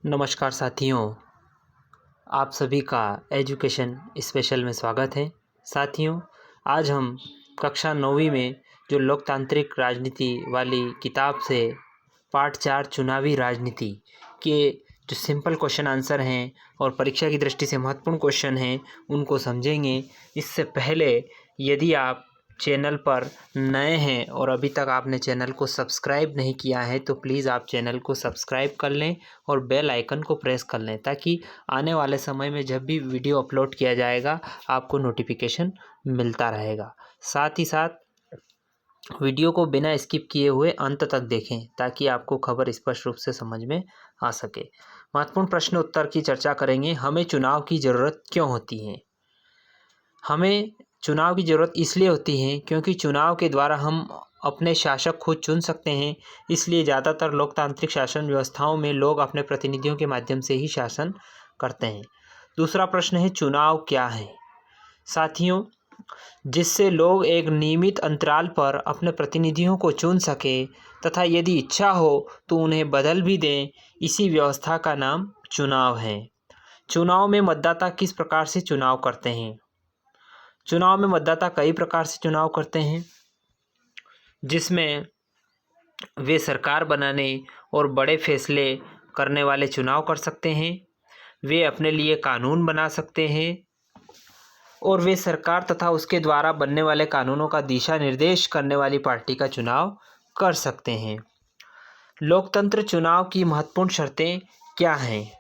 नमस्कार साथियों, आप सभी का एजुकेशन स्पेशल में स्वागत है। साथियों, आज हम कक्षा 9वीं में जो लोकतांत्रिक राजनीति वाली किताब से पाठ 4 चुनावी राजनीति के जो सिंपल क्वेश्चन आंसर हैं और परीक्षा की दृष्टि से महत्वपूर्ण क्वेश्चन हैं उनको समझेंगे। इससे पहले यदि आप चैनल पर नए हैं और अभी तक आपने चैनल को सब्सक्राइब नहीं किया है तो प्लीज़ आप चैनल को सब्सक्राइब कर लें और बेल आइकन को प्रेस कर लें ताकि आने वाले समय में जब भी वीडियो अपलोड किया जाएगा आपको नोटिफिकेशन मिलता रहेगा। साथ ही साथ वीडियो को बिना स्किप किए हुए अंत तक देखें ताकि आपको खबर स्पष्ट रूप से समझ में आ सके। महत्वपूर्ण प्रश्न उत्तर की चर्चा करेंगे। हमें चुनाव की ज़रूरत क्यों होती है? हमें चुनाव की ज़रूरत इसलिए होती है क्योंकि चुनाव के द्वारा हम अपने शासक खुद चुन सकते हैं। इसलिए ज़्यादातर लोकतांत्रिक शासन व्यवस्थाओं में लोग अपने प्रतिनिधियों के माध्यम से ही शासन करते हैं। दूसरा प्रश्न है, चुनाव क्या है? साथियों, जिससे लोग एक नियमित अंतराल पर अपने प्रतिनिधियों को चुन सके तथा यदि इच्छा हो तो उन्हें बदल भी दें, इसी व्यवस्था का नाम चुनाव है। चुनाव में मतदाता किस प्रकार से चुनाव करते हैं? चुनाव में मतदाता कई प्रकार से चुनाव करते हैं, जिसमें वे सरकार बनाने और बड़े फैसले करने वाले चुनाव कर सकते हैं, वे अपने लिए कानून बना सकते हैं और वे सरकार तथा उसके द्वारा बनने वाले कानूनों का दिशा निर्देश करने वाली पार्टी का चुनाव कर सकते हैं। लोकतंत्र चुनाव की महत्वपूर्ण शर्तें क्या हैं?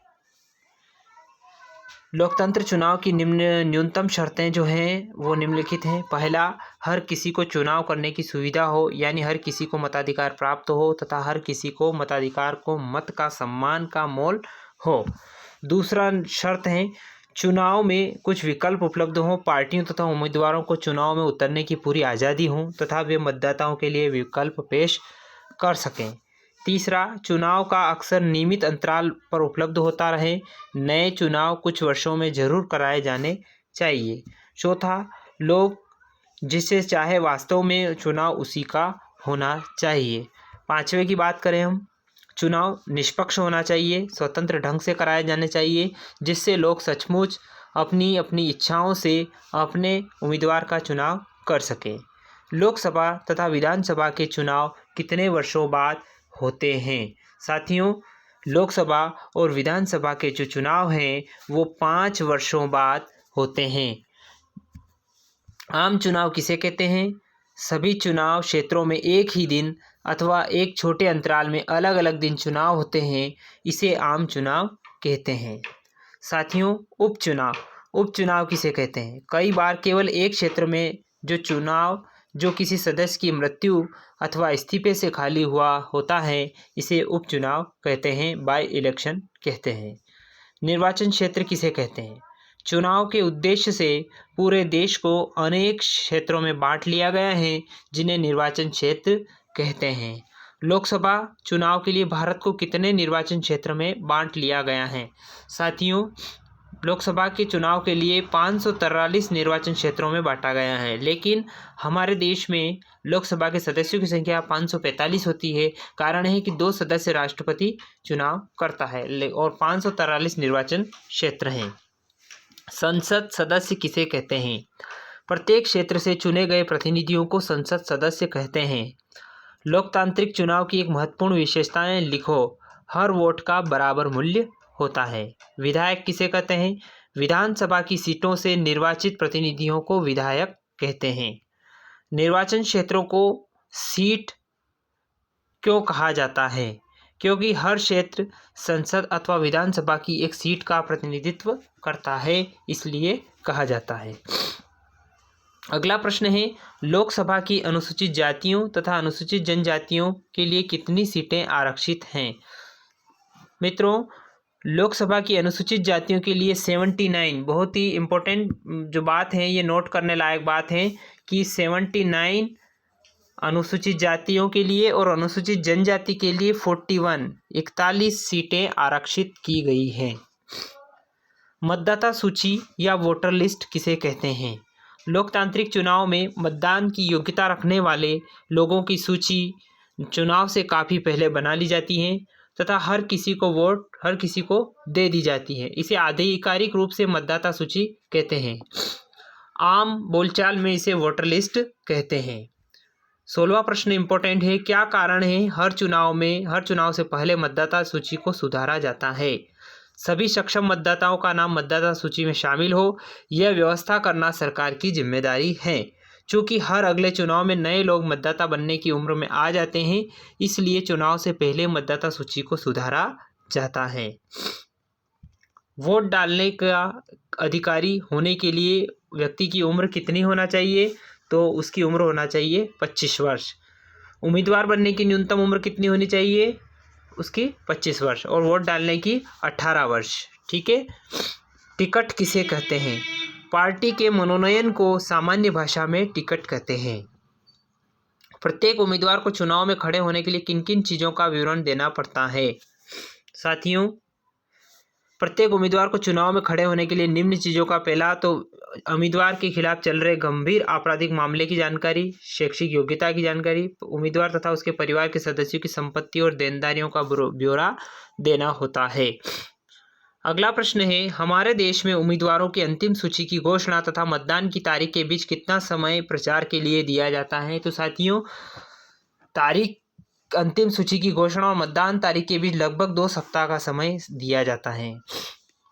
लोकतंत्र चुनाव की न्यूनतम शर्तें जो हैं वो निम्नलिखित हैं। पहला, हर किसी को चुनाव करने की सुविधा हो, यानी हर किसी को मताधिकार प्राप्त हो तथा हर किसी को मताधिकार को मत का सम्मान का मोल हो। दूसरा शर्त है, चुनाव में कुछ विकल्प उपलब्ध हों, पार्टियों तथा उम्मीदवारों को चुनाव में उतरने की पूरी आज़ादी हो तथा वे मतदाताओं के लिए विकल्प पेश कर सकें। तीसरा, चुनाव का अक्सर नियमित अंतराल पर उपलब्ध होता रहे, नए चुनाव कुछ वर्षों में जरूर कराए जाने चाहिए। चौथा, लोग जिसे चाहे वास्तव में चुनाव उसी का होना चाहिए। पांचवे की बात करें हम, चुनाव निष्पक्ष होना चाहिए, स्वतंत्र ढंग से कराए जाने चाहिए, जिससे लोग सचमुच अपनी अपनी इच्छाओं से अपने उम्मीदवार का चुनाव कर सकें। लोकसभा तथा विधानसभा के चुनाव कितने वर्षों बाद होते हैं? साथियों, लोकसभा और विधानसभा के जो चुनाव हैं वो 5 वर्षों बाद होते हैं। आम चुनाव किसे कहते हैं? सभी चुनाव क्षेत्रों में एक ही दिन अथवा एक छोटे अंतराल में अलग अलग दिन चुनाव होते हैं, इसे आम चुनाव कहते हैं। साथियों, उपचुनाव किसे कहते हैं? कई बार केवल एक क्षेत्र में जो चुनाव जो किसी सदस्य की मृत्यु अथवा इस्तीफे से खाली हुआ होता है, इसे उपचुनाव कहते हैं, बाय इलेक्शन कहते हैं। निर्वाचन क्षेत्र किसे कहते हैं? चुनाव के उद्देश्य से पूरे देश को अनेक क्षेत्रों में बांट लिया गया है, जिन्हें निर्वाचन क्षेत्र कहते हैं। लोकसभा चुनाव के लिए भारत को कितने निर्वाचन क्षेत्र में बांट लिया गया है? साथियों, लोकसभा के चुनाव के लिए 543 निर्वाचन क्षेत्रों में बांटा गया है, लेकिन हमारे देश में लोकसभा के सदस्यों की संख्या 545 होती है। कारण है कि 2 सदस्य राष्ट्रपति चुनाव करता है और 543 निर्वाचन क्षेत्र हैं। संसद सदस्य किसे कहते हैं? प्रत्येक क्षेत्र से चुने गए प्रतिनिधियों को संसद सदस्य कहते हैं। लोकतांत्रिक चुनाव की एक महत्वपूर्ण विशेषताएं लिखो। हर वोट का बराबर मूल्य होता है। विधायक किसे कहते हैं? विधानसभा की सीटों से निर्वाचित प्रतिनिधियों को विधायक कहते हैं। निर्वाचन क्षेत्रों को सीट क्यों कहा जाता है? क्योंकि हर क्षेत्र संसद अथवा विधानसभा की एक सीट का प्रतिनिधित्व करता है, इसलिए कहा जाता है। अगला प्रश्न है, लोकसभा की अनुसूचित जातियों तथा अनुसूचित जनजातियों के लिए कितनी सीटें आरक्षित हैं? मित्रों, लोकसभा की अनुसूचित जातियों के लिए 79, बहुत ही इम्पोर्टेंट जो बात है, ये नोट करने लायक बात है कि 79 अनुसूचित जातियों के लिए और अनुसूचित जनजाति के लिए 41 सीटें आरक्षित की गई हैं। मतदाता सूची या वोटर लिस्ट किसे कहते हैं? लोकतांत्रिक चुनाव में मतदान की योग्यता रखने वाले लोगों की सूची चुनाव से काफ़ी पहले बना ली जाती है। तथा हर किसी को वोट हर किसी को दे दी जाती है। इसे आधिकारिक रूप से मतदाता सूची कहते हैं। आम बोलचाल में इसे वोटर लिस्ट कहते हैं। 16वां प्रश्न इंपॉर्टेंट है, क्या कारण है हर चुनाव से पहले मतदाता सूची को सुधारा जाता है? सभी सक्षम मतदाताओं का नाम मतदाता सूची में शामिल हो, यह व्यवस्था करना सरकार की जिम्मेदारी है। चूँकि हर अगले चुनाव में नए लोग मतदाता बनने की उम्र में आ जाते हैं, इसलिए चुनाव से पहले मतदाता सूची को सुधारा जाता है। वोट डालने का अधिकारी होने के लिए व्यक्ति की उम्र कितनी होना चाहिए? तो उसकी उम्र होना चाहिए 25 वर्ष। उम्मीदवार बनने की न्यूनतम उम्र कितनी होनी चाहिए? उसकी 25 वर्ष। और वोट डालने की 18 वर्ष। ठीक है। टिकट किसे कहते हैं? पार्टी के मनोनयन को सामान्य भाषा में टिकट कहते हैं। प्रत्येक उम्मीदवार को चुनाव में खड़े होने के लिए किन किन चीज़ों का विवरण देना पड़ता है? साथियों, प्रत्येक उम्मीदवार को चुनाव में खड़े होने के लिए निम्न चीज़ों का, पहला तो उम्मीदवार के खिलाफ चल रहे गंभीर आपराधिक मामले की जानकारी, शैक्षिक योग्यता की जानकारी, उम्मीदवार तथा उसके परिवार के सदस्यों की संपत्ति और देनदारियों का ब्यौरा देना होता है। अगला प्रश्न है, हमारे देश में उम्मीदवारों की अंतिम सूची की घोषणा तथा मतदान की तारीख के बीच कितना समय प्रचार के लिए दिया जाता है? तो साथियों, अंतिम सूची की घोषणा और मतदान तारीख के बीच लगभग 2 सप्ताह का समय दिया जाता है।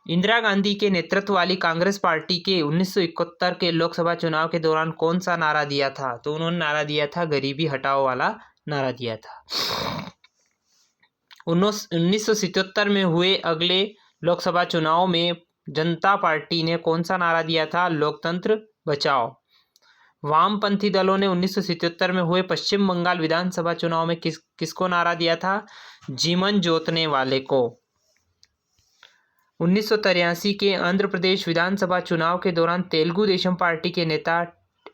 इंदिरा गांधी के नेतृत्व वाली कांग्रेस पार्टी के 1971 के लोकसभा चुनाव के दौरान कौन सा नारा दिया था? तो उन्होंने नारा दिया था, गरीबी हटाओ वाला नारा दिया था। 1977 में हुए अगले लोकसभा चुनाव में जनता पार्टी ने कौन सा नारा दिया था? लोकतंत्र बचाओ। वामपंथी दलों ने 1977 में हुए पश्चिम बंगाल विधानसभा चुनाव में किसको नारा दिया था? जीवन जोतने वाले को। 1983 के आंध्र प्रदेश विधानसभा चुनाव के दौरान तेलुगु देशम पार्टी के नेता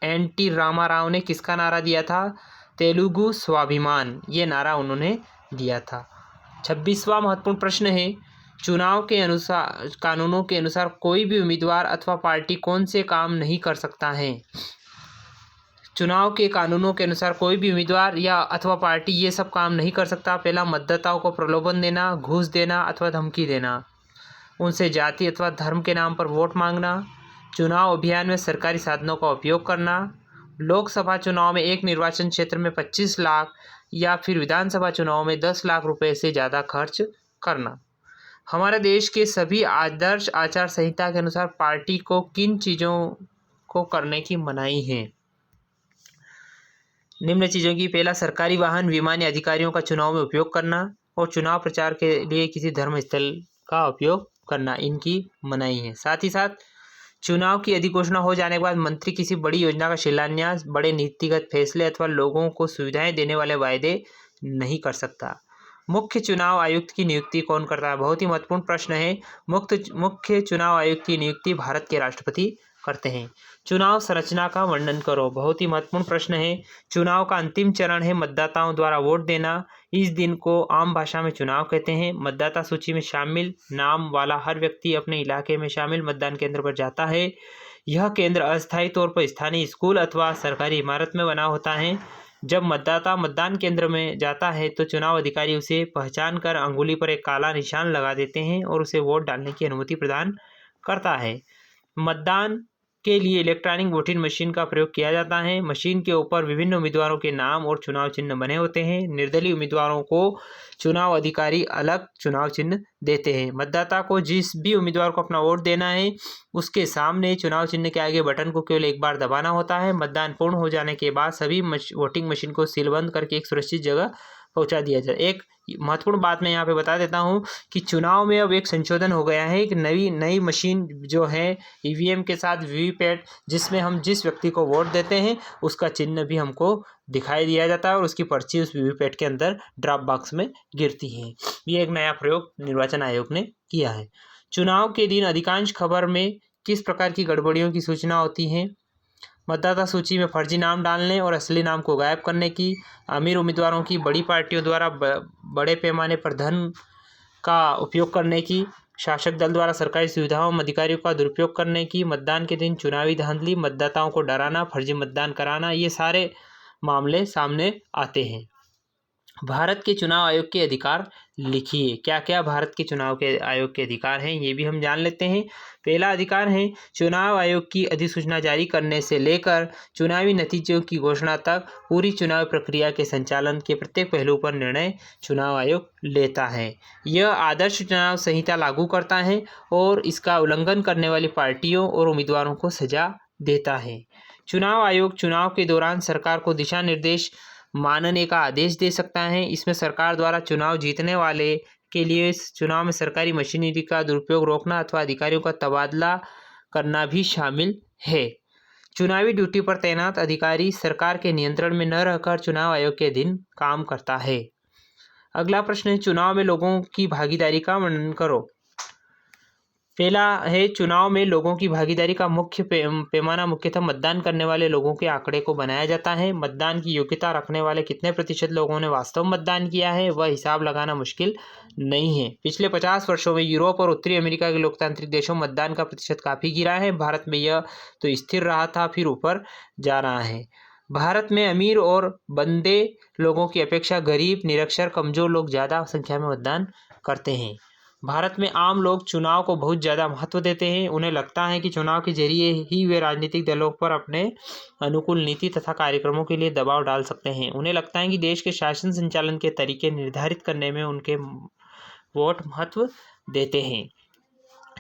एन.टी. रामाराव ने किसका नारा दिया था? तेलुगु स्वाभिमान, ये नारा उन्होंने दिया था। 26वां महत्वपूर्ण प्रश्न है, चुनाव के कानूनों के अनुसार कोई भी उम्मीदवार अथवा पार्टी कौन से काम नहीं कर सकता है? चुनाव के कानूनों के अनुसार कोई भी उम्मीदवार या अथवा पार्टी ये सब काम नहीं कर सकता। पहला, मतदाताओं को प्रलोभन देना, घूस देना अथवा धमकी देना, उनसे जाति अथवा धर्म के नाम पर वोट मांगना, चुनाव अभियान में सरकारी साधनों का उपयोग करना, लोकसभा चुनाव में एक निर्वाचन क्षेत्र में 25 लाख या फिर विधानसभा चुनाव में 10 लाख रुपए से ज़्यादा खर्च करना। हमारे देश के सभी आदर्श आचार संहिता के अनुसार पार्टी को किन चीज़ों को करने की मनाही है? निम्न चीज़ों की, पहला, सरकारी वाहन, विमान्य अधिकारियों का चुनाव में उपयोग करना और चुनाव प्रचार के लिए किसी धर्म स्थल का उपयोग करना, इनकी मनाही है। साथ ही साथ चुनाव की अधिघोषणा हो जाने के बाद मंत्री किसी बड़ी योजना का शिलान्यास, बड़े नीतिगत फैसले अथवा लोगों को सुविधाएं देने वाले वायदे नहीं कर सकता। मुख्य चुनाव आयुक्त की नियुक्ति कौन करता है? बहुत ही महत्वपूर्ण प्रश्न है। मुख्य चुनाव आयुक्त की नियुक्ति भारत के राष्ट्रपति करते हैं। चुनाव संरचना का वर्णन करो। बहुत ही महत्वपूर्ण प्रश्न है। चुनाव का अंतिम चरण है मतदाताओं द्वारा वोट देना। इस दिन को आम भाषा में चुनाव कहते हैं। मतदाता सूची में शामिल नाम वाला हर व्यक्ति अपने इलाके में शामिल मतदान केंद्र पर जाता है। यह केंद्र अस्थायी तौर पर स्थानीय स्कूल अथवा सरकारी इमारत में बना होता है। जब मतदाता मतदान केंद्र में जाता है तो चुनाव अधिकारी उसे पहचान कर अंगुली पर एक काला निशान लगा देते हैं और उसे वोट डालने की अनुमति प्रदान करता है। मतदान के लिए इलेक्ट्रॉनिक वोटिंग मशीन का प्रयोग किया जाता है। मशीन के ऊपर विभिन्न उम्मीदवारों के नाम और चुनाव चिन्ह बने होते हैं। निर्दलीय उम्मीदवारों को चुनाव अधिकारी अलग चुनाव चिन्ह देते हैं। मतदाता को जिस भी उम्मीदवार को अपना वोट देना है उसके सामने चुनाव चिन्ह के आगे बटन को केवल एक बार दबाना होता है। मतदान पूर्ण हो जाने के बाद सभी वोटिंग मशीन को सीलबंद करके एक सुरक्षित जगह पहुंचा दिया जाए। एक महत्वपूर्ण बात मैं यहाँ पे बता देता हूँ कि चुनाव में अब एक संशोधन हो गया है। एक नई मशीन जो है ईवीएम के साथ वीवीपैट, जिसमें हम जिस व्यक्ति को वोट देते हैं उसका चिन्ह भी हमको दिखाई दिया जाता है और उसकी पर्ची उस वीवीपैट के अंदर ड्रॉप बॉक्स में गिरती है। ये एक नया प्रयोग निर्वाचन आयोग ने किया है। चुनाव के दिन अधिकांश खबर में किस प्रकार की गड़बड़ियों की सूचना होती है? मतदाता सूची में फर्जी नाम डालने और असली नाम को गायब करने की, अमीर उम्मीदवारों की बड़ी पार्टियों द्वारा बड़े पैमाने पर धन का उपयोग करने की, शासक दल द्वारा सरकारी सुविधाओं में अधिकारियों का दुरुपयोग करने की, मतदान के दिन चुनावी धांधली, मतदाताओं को डराना, फर्जी मतदान कराना, ये सारे मामले सामने आते हैं। भारत के चुनाव आयोग के अधिकार लिखिए। क्या क्या भारत के चुनाव के आयोग के अधिकार हैं, ये भी हम जान लेते हैं। पहला अधिकार है चुनाव आयोग की अधिसूचना जारी करने से लेकर चुनावी नतीजों की घोषणा तक पूरी चुनाव प्रक्रिया के संचालन के प्रत्येक पहलू पर निर्णय चुनाव आयोग लेता है। यह आदर्श चुनाव संहिता लागू करता है और इसका उल्लंघन करने वाली पार्टियों और उम्मीदवारों को सजा देता है। चुनाव आयोग चुनाव के दौरान सरकार को दिशा निर्देश मानने का आदेश दे सकता है। इसमें सरकार द्वारा चुनाव जीतने वाले के लिए इस चुनाव में सरकारी मशीनरी का दुरुपयोग रोकना अथवा अधिकारियों का तबादला करना भी शामिल है। चुनावी ड्यूटी पर तैनात अधिकारी सरकार के नियंत्रण में न रहकर चुनाव आयोग के अधीन काम करता है। अगला प्रश्न है चुनाव में लोगों की भागीदारी का वर्णन करो। पहला है चुनाव में लोगों की भागीदारी का मुख्य पैमाना मुख्यतः मतदान करने वाले लोगों के आंकड़े को बनाया जाता है। मतदान की योग्यता रखने वाले कितने प्रतिशत लोगों ने वास्तव में मतदान किया है वह हिसाब लगाना मुश्किल नहीं है। पिछले 50 वर्षों में यूरोप और उत्तरी अमेरिका के लोकतांत्रिक देशों में मतदान का प्रतिशत काफ़ी गिरा है। भारत में यह तो स्थिर रहा था, फिर ऊपर जा रहा है। भारत में अमीर और बंदे लोगों की अपेक्षा गरीब, निरक्षर, कमजोर लोग ज़्यादा संख्या में मतदान करते हैं। भारत में आम लोग चुनाव को बहुत ज़्यादा महत्व देते हैं। उन्हें लगता है कि चुनाव के जरिए ही वे राजनीतिक दलों पर अपने अनुकूल नीति तथा कार्यक्रमों के लिए दबाव डाल सकते हैं। उन्हें लगता है कि देश के शासन संचालन के तरीके निर्धारित करने में उनके वोट महत्व देते हैं।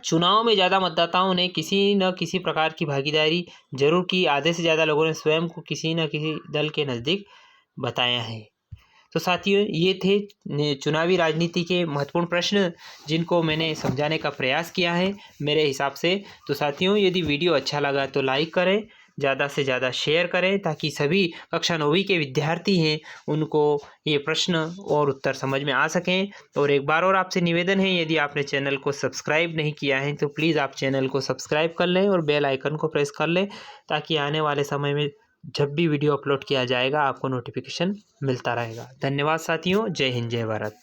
चुनाव में ज़्यादा मतदाताओं ने किसी न किसी प्रकार की भागीदारी जरूर की। आधे से ज़्यादा लोगों ने स्वयं को किसी न किसी दल के नज़दीक बताया है। तो साथियों, ये थे चुनावी राजनीति के महत्वपूर्ण प्रश्न जिनको मैंने समझाने का प्रयास किया है मेरे हिसाब से। तो साथियों, यदि वीडियो अच्छा लगा तो लाइक करें, ज़्यादा से ज़्यादा शेयर करें ताकि सभी कक्षा 9वीं के विद्यार्थी हैं उनको ये प्रश्न और उत्तर समझ में आ सकें। और एक बार और आपसे निवेदन है, यदि आपने चैनल को सब्सक्राइब नहीं किया है तो प्लीज़ आप चैनल को सब्सक्राइब कर लें और बेल आइकन को प्रेस कर लें ताकि आने वाले समय में जब भी वीडियो अपलोड किया जाएगा आपको नोटिफिकेशन मिलता रहेगा। धन्यवाद साथियों। जय हिंद, जय भारत।